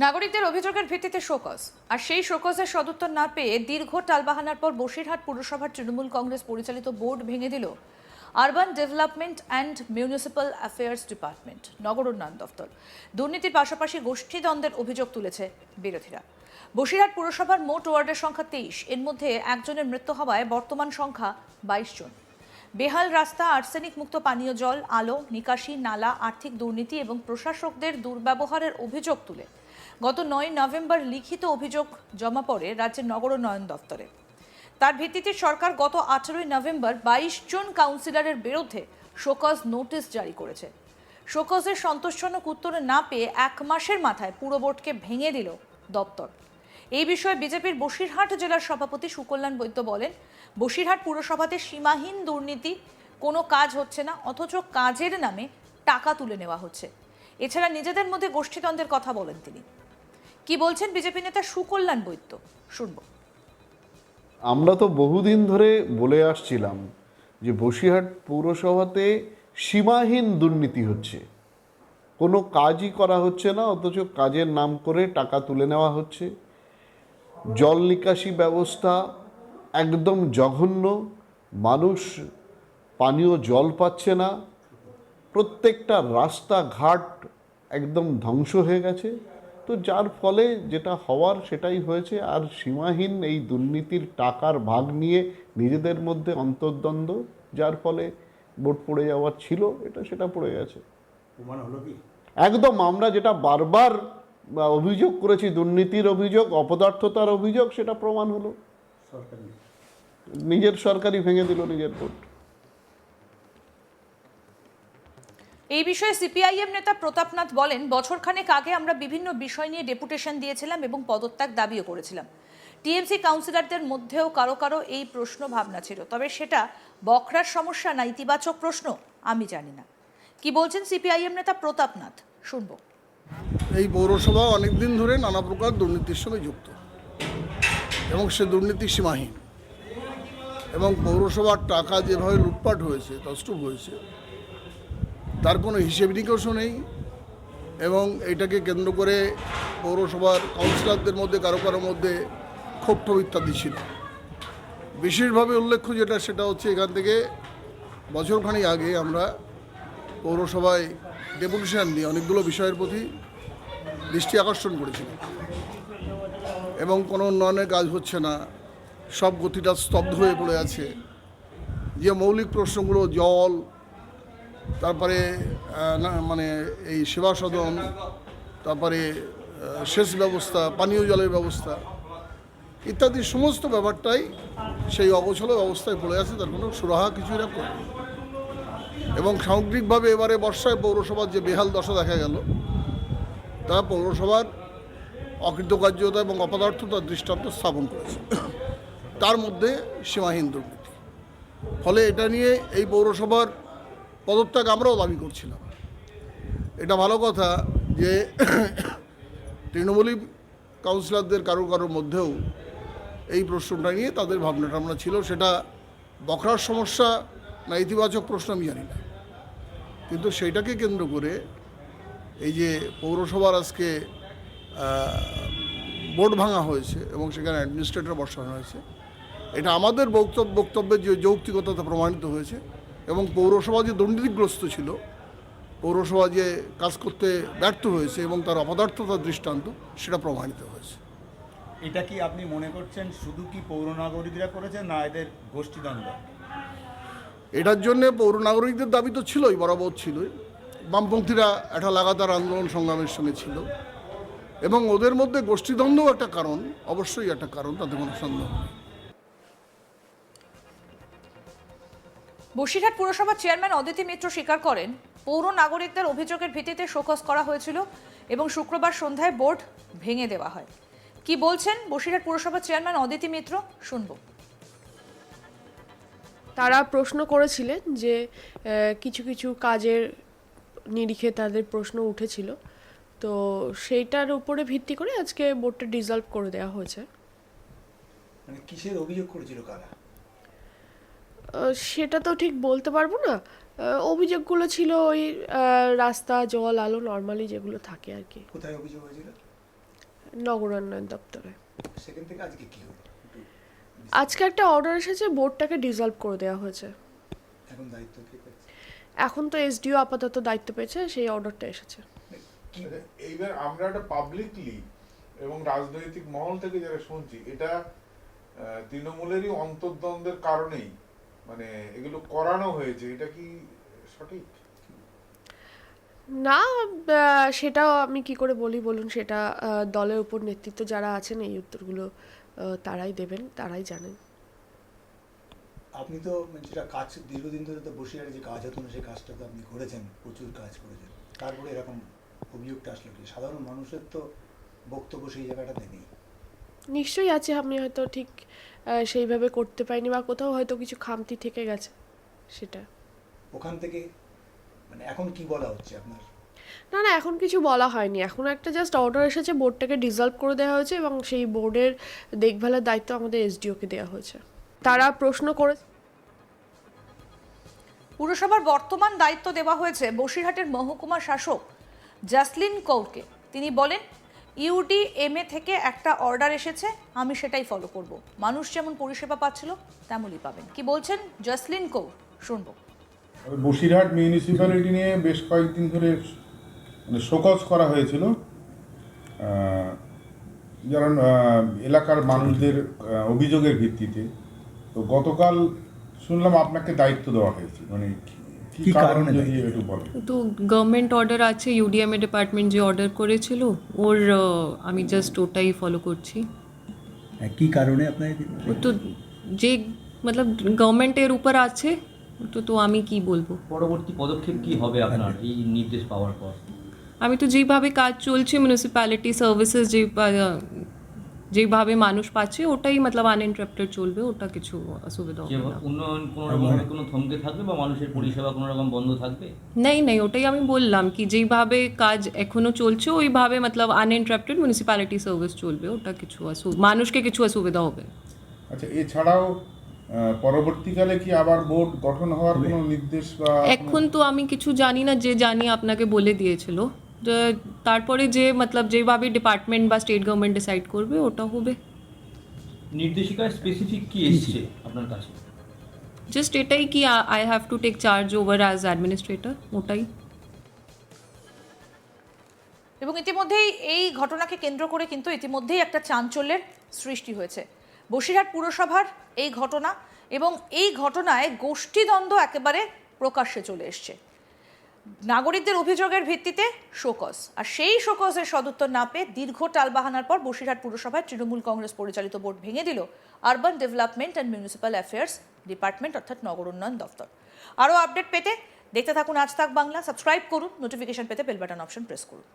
নাগরিকদের অভিযোগের ভিত্তিতে শোকজ আর সেই শোকজের সদুত্তর না পেয়ে দীর্ঘ টালবাহানার পর বসিরহাট পুরসভার তৃণমূল কংগ্রেস পরিচালিত বোর্ড ভেঙে দিল urban development and municipal affairs department নগর উন্নয়ন দফতর। দুর্নীতির পাশাপাশি গোষ্ঠীদ্বন্দ্বের অভিযোগ তুলেছে বিরোধীরা। বসিরহাট পুরসভার মোট ওয়ার্ডের সংখ্যা 23, এর মধ্যে একজনের মৃত্যু হওয়ায় বর্তমান সংখ্যা 22 জন। বেহাল রাস্তা, আর্সেনিক মুক্ত পানীয় জল, আলো, নিকাশি, নালা, আর্থিক দুর্নীতি এবং প্রশাসকদের দুর্ব্যবহারের অভিযোগ তুলে গত 9 নভেম্বর লিখিত অভিযোগ জমা পড়ে রাজ্যের নগর উন্নয়ন দফতরে। তার ভিত্তিতে সরকার গত 18 নভেম্বর 22 জন কাউন্সিলরের বিরুদ্ধে শোকজ নোটিশ জারি করেছে। শোকজের সন্তোষজনক উত্তর না পেয়ে 1 মাসের মাথায় পুরো বোর্ডকে ভেঙে দিল দপ্তর। এই বিষয়ে বিজেপির বসিরহাট জেলার সভাপতি সুকল্যাণ বৈদ্য বলেন, বসিরহাট পুরসভাতে সীমাহীন দুর্নীতি, কোনো কাজ হচ্ছে না, অথচ কাজের নামে টাকা তুলে নেওয়া হচ্ছে। এছাড়া নিজেদের মধ্যে গোষ্ঠীদ্বন্দ্বের কথা বলেন তিনি। কি বলছেন বিজেপি নেতা সুকল্যাণ বৈদ্য, শুনবো। আমরা তো বহুদিন ধরে বলে আসছিলাম যে বসিরহাট পৌরসভাতে সীমাহীন দুর্নীতি হচ্ছে, কোনো কাজই করা হচ্ছে না, অথচ কাজের নাম করে টাকা তুলে নেওয়া হচ্ছে। জল নিকাশি ব্যবস্থা একদম জঘন্য, মানুষ পানীয় জল পাচ্ছে না, প্রত্যেকটা রাস্তাঘাট একদম ধ্বংস হয়ে গেছে। তো যার ফলে যেটা হওয়ার সেটাই হয়েছে। আর সীমাহীন এই দুর্নীতির টাকার ভাগ নিয়ে নিজেদের মধ্যে অন্তর্দ্বন্দ্ব, যার ফলে ভোট পড়ে যাওয়ার ছিল সেটা পড়ে গেছে। একদম আমরা যেটা বারবার অভিযোগ করেছি, দুর্নীতির অভিযোগ, অপদার্থতার অভিযোগ, সেটা প্রমাণ হলো। নিজের সরকারই ভেঙে দিল নিজের ভোট। এই বিষয়ে সিপিআইএম নেতা প্রতাপনাথ বলেন, বছরখানেক আগে আমরা বিভিন্ন বিষয় নিয়ে ডেপুটেশন দিয়েছিলাম এবং পদত্যাগ দাবিও করেছিলাম। টিএমসি কাউন্সিলরদের মধ্যেও কারো কারো এই প্রশ্ন ভাবনা ছিল, তবে সেটা বখরার সমস্যা না ইতিবাচক প্রশ্ন আমি জানি না। কি বলছেন সিপিআইএম নেতা প্রতাপনাথ, শুনবো। এই পৌরসভা অনেকদিন ধরে নানা প্রকার দুর্নীতির সঙ্গে যুক্ত এবং সে দুর্নীতি সীমাহীন, এবং পৌরসভার টাকা যেভাবে লুটপাট হয়েছে, তছরূপ হয়েছে, তার কোনো হিসেব নিকেশও নেই। এবং এটাকে কেন্দ্র করে পৌরসভার কাউন্সিলরদের মধ্যে কারো কারোর মধ্যে ক্ষোভ ইত্যাদি ছিল। বিশেষভাবে উল্লেখ্য যেটা, সেটা হচ্ছে এখান থেকে বছরখানেক আগে আমরা পৌরসভায় ডেপুটেশন দিয়ে অনেকগুলো বিষয়ের প্রতি দৃষ্টি আকর্ষণ করেছিলাম, এবং কোনো উন্নয়নের কাজ হচ্ছে না, সব গতিটা স্তব্ধ হয়ে পড়ে আছে। যে মৌলিক প্রশ্নগুলো, জল, তারপরে মানে এই সেবা সদন, তারপরে সেচ ব্যবস্থা, পানীয় জলের ব্যবস্থা ইত্যাদি সমস্ত ব্যাপারটাই সেই অগোছল অবস্থায় পড়ে আছে, তার কোনো সুরাহা কিছুই না করে। এবং সামগ্রিকভাবে এবারে বর্ষায় পৌরসভার যে বেহাল দশা দেখা গেল, তা পৌরসভার অকৃতকার্যতা এবং অপদার্থতার দৃষ্টান্ত স্থাপন করেছে। তার মধ্যে সীমাহীন দুর্নীতি। ফলে এটা নিয়ে এই পৌরসভার পদত্যাগ আমরাও দাবি করছিলাম। এটা ভালো কথা যে তৃণমূলী কাউন্সিলরদের কারোর মধ্যেও এই প্রশ্নটা নিয়ে তাদের ভাবনা ছিল। সেটা বখরার সমস্যা না ইতিবাচক প্রশ্ন আমি জানি না, কিন্তু সেইটাকে কেন্দ্র করে এই যে পৌরসভার আজকে বোর্ড ভাঙা হয়েছে এবং সেখানে অ্যাডমিনিস্ট্রেটর বসানো হয়েছে, এটা আমাদের বক্তব্যের যে যৌক্তিকতা প্রমাণিত হয়েছে। এবং পৌরসভা যে দুর্নীতিগ্রস্ত ছিল, পৌরসভা যে কাজ করতে ব্যর্থ হয়েছে এবং তার অপদার্থতার দৃষ্টান্ত সেটা প্রমাণিত হয়েছে। এটা কি আপনি মনে করছেন শুধু কি পৌর নাগরিকরা করেছে, না এদের গোষ্ঠীদ্বন্দ্ব? এটার জন্যে পৌর নাগরিকদের দাবি তো ছিলই, বরাবর ছিলই। বামপন্থীরা একটা লাগাতার আন্দোলন সংগ্রামের সঙ্গে ছিল, এবং ওদের মধ্যে গোষ্ঠীদ্বন্দ্বও একটা কারণ, অবশ্যই একটা কারণ, তাতে কোনো সন্দেহ নেই। বসিরহাট পুরসভার চেয়ারম্যান অদিতি মিত্র স্বীকার করেন, পৌর নাগরিকদের অভিযোগের ভিত্তিতে শোকজ করা হয়েছিল এবং শুক্রবার সন্ধ্যায় বোর্ড ভেঙে দেওয়া হয়। কি বলছেন বসিরহাট পুরসভার চেয়ারম্যান অদিতি মিত্র, শুনবো। তারা প্রশ্ন করেছিলেন যে কিছু কিছু কাজের নিরিখে তাদের প্রশ্ন উঠেছিল, তো সেইটার উপরে ভিত্তি করে আজকে বোর্ডটা ডিসলভ করে দেওয়া হয়েছে। মানে কিসের অভিযোগ করেছিল কারা? সেটা তো ঠিক বলতে পারবো না। অভিযোগগুলো ছিল ওই রাস্তা, জল, আলো, নর্মালি যেগুলো থাকে আর কি। কোথায় অভিযোগ হয়েছিল? নগর উন্নয়ন দপ্তরে। সেখান থেকে আজকে কি হলো? আজকে একটা অর্ডার এসেছে, বোর্ডটাকে ডিসলভ করে দেওয়া হয়েছে। এখন দায়িত্ব কে করছে? এখন তো এসডিও আপাতত দায়িত্ব পেয়েছে, সেই অর্ডারটা এসেছে। কি এইবার আমরা একটা পাবলিকলি এবং রাজনৈতিক মহল থেকে যারা শুনছি, এটা তৃণমূলেরই অন্তর্দ্বন্দ্বের কারণেই মানে এগুলো করানো হয়েছে, এটা কি সঠিক? না, সেটাও আমি কি করে বলি বলুন, সেটা দলের উপর নেতৃত্ব যারা আছেন এই উত্তরগুলো তারাই দেবেন, তারাই জানেন। আপনি তো যেটা কাজ দীর্ঘদিন ধরে তো বসিরহাটে যে কাজ হতো না, সেই কাজটা তো আপনি করেছেন, প্রচুর কাজ করেছেন, তারপরে এরকম অভিযোগটা আসলো কি? সাধারণ মানুষের তো বক্তব্য সেই জায়গাটাতে নেই। নিশ্চয়ই আছে, আমি হয়তো ঠিক সেইভাবে করতে পারিনি বা কোথাও হয়তো কিছু খামতি থেকে গেছে সেটা। ওখান থেকে মানে এখন কি বলা হচ্ছে আপনার? না না, এখন কিছু বলা হয়নি, এখন একটা জাস্ট অর্ডার এসেছে, বোর্ডটাকে ডিসলভ করে দেওয়া হয়েছে এবং সেই বোর্ডের দেখভালের দায়িত্ব আমাদের এসডিওকে দেওয়া হয়েছে। তারা প্রশ্ন করে পুরসভার বর্তমান দায়িত্ব দেওয়া হয়েছে বসিরহাটের মহকুমা শাসক জাসলিন কৌরকে। তিনি বলেন, ইউডিএমএ থেকে একটা অর্ডার এসেছে, আমি সেটাই ফলো করব। মানুষ যেমন পরিষেবা পাচ্ছিল তেমনই পাবেন। কি বলছেন জাসলিন কৌর, শুনবো। বসিরহাট মিউনিসিপ্যালিটি নিয়ে বেশ কয়েকদিন ধরে মানে শোকজ করা হয়েছিল, যারা এলাকার মানুষদের অভিযোগের ভিত্তিতে। তো গতকাল শুনলাম আপনাকে দায়িত্ব দেওয়া হয়েছে, মানে কি কারণে যদি একটু বলেন। তো গভর্নমেন্ট অর্ডার আছে, ইউডিএমএ ডিপার্টমেন্ট যে অর্ডার করেছিল ওর আমি জাস্ট ওটাই ফলো করছি। কি কারণে আপনার? ও তো যে মতলব গভর্নমেন্টের উপর আছে, তো আমি কি বলবো। পরবর্তী পদক্ষেপ কি হবে আপনার এই নির্দেশ পাওয়ার পর? আমি তো যেভাবে কাজ চলছে মিউনিসিপ্যালিটি সার্ভিসেস যেভাবে মানুষ পাচ্ছে ওটাই মতলব আনইন্টারাপ্টেড চলবে, ওটা কিছু অসুবিধা হবে না। উন্নয়ন কোনো রকম কোনো থমকে থাকবে বা মানুষের পরিষেবা কোনো রকম বন্ধ থাকবে? নেই, ওটাই আমি বললাম কি যেভাবে কাজ এখনো চলছে ওইভাবে মতলব আনইন্টারাপ্টেড মিউনিসিপ্যালিটি সার্ভিস চলবে, ওটা কিছু মানুষকে কিছু অসুবিধা হবে। আচ্ছা, এছাড়াও পরবর্তীকালে কি আবার বোর্ড গঠন হওয়ার কোনো নির্দেশ বা? এখন তো আমি কিছু জানি না, যে জানি আপনাকে বলে দিয়েছিল। তারপরে যে মতলব যেভাবে ডিপার্টমেন্ট বা স্টেট গভর্নমেন্ট ডিসাইড করবে ওটা হবে। নির্দেশিকায় স্পেসিফিক কি এসছে আপনার কাছে? জাস্ট এটাই কি I have to take charge over as administrator, ওটাই। এবং ইতিমধ্যেই এই ঘটনাকে কেন্দ্র করে কিন্তু ইতিমধ্যেই একটা চাঞ্চল্যের সৃষ্টি হয়েছে বসিরহাট পুরসভার এই ঘটনা, এবং এই ঘটনায় গোষ্ঠীদ্বন্দ্ব একেবারে প্রকাশ্যে চলে এসছে। নাগরিকদের অভিযোগের ভিত্তিতে শোকজ, আর সেই শোকজের সদুত্তর না পেয়ে দীর্ঘ টালবাহানার পর বসিরহাট পুরসভায় তৃণমূল কংগ্রেস পরিচালিত বোর্ড ভেঙে দিল urban development and municipal affairs department, অর্থাৎ নগর উন্নয়ন দপ্তর। আরও আপডেট পেতে দেখতে থাকুন আজ তাক বাংলা, সাবস্ক্রাইব করুন, নোটিফিকেশন পেতে বেল বাটন অপশন প্রেস করুন।